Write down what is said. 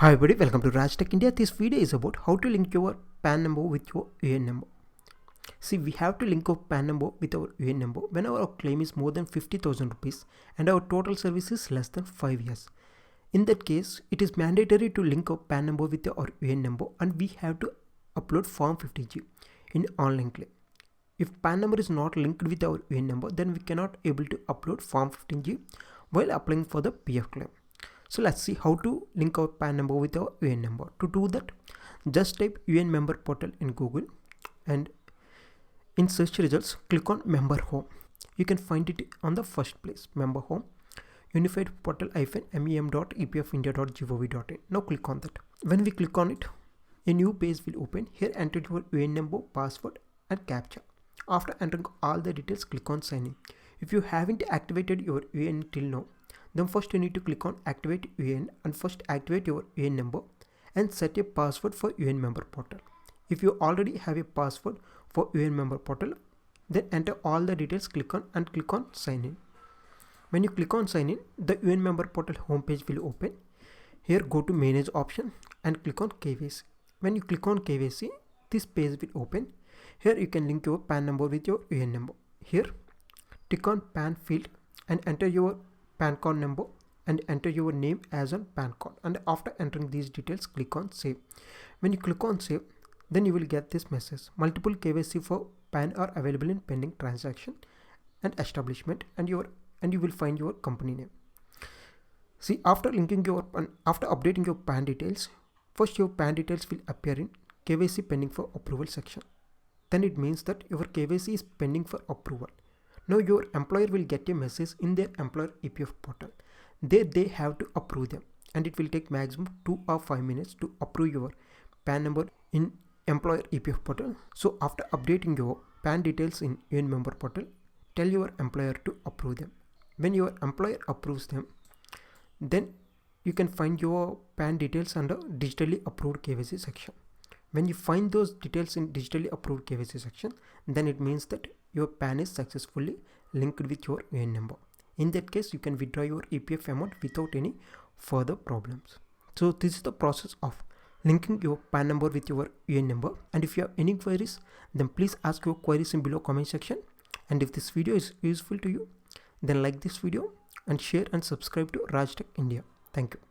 Hi everybody, welcome to Raj Tech India. This video is about how to link your PAN number with your UAN number. See, we have to link our PAN number with our UAN number when our claim is more than 50,000 rupees and our total service is less than 5 years. In that case, it is mandatory to link our PAN number with our UAN number and we have to upload Form 50G in online claim. If PAN number is not linked with our UAN number, then we cannot able to upload Form 15G while applying for the PF claim. So let's see how to link our PAN number with our UAN number. To do that, just type UAN member portal in Google and in search results, click on member home. You can find it on the first place, member home, unified portal-mem.epfindia.gov.in. Now click on that. When we click on it, a new page will open. Here enter your UAN number, password and CAPTCHA. After entering all the details, click on sign in. If you haven't activated your UAN till now, then first you need to click on activate UAN and first activate your UAN number and set a password for UAN member portal. If you already have a password for UAN member portal, then enter all the details, click on sign in. When you click on sign in, the UAN member portal homepage will open. Here go to manage option and click on KYC. When you click on KYC, this page will open. Here you can link your PAN number with your UAN number. Here tick on PAN field and enter your PAN card number and enter your name as on PAN card, and after entering these details, click on save. When you click on save, then you will get this message: multiple KYC for PAN are available in pending transaction and establishment, and you will find your company name. See, after updating your PAN details, first your PAN details will appear in KYC pending for approval section. Then it means that your KYC is pending for approval. Now your employer will get a message in their employer EPF portal. There they have to approve them, and it will take maximum 2 or 5 minutes to approve your PAN number in employer EPF portal. So after updating your PAN details in UAN member portal, tell your employer to approve them. When your employer approves them, then you can find your PAN details under digitally approved KYC section. When you find those details in digitally approved KYC section, then it means that your PAN is successfully linked with your UAN number. In that case, you can withdraw your EPF amount without any further problems. So this is the process of linking your PAN number with your UAN number. And if you have any queries, then please ask your queries in below comment section. And if this video is useful to you, then like this video and share and subscribe to Raj Tech India. Thank you.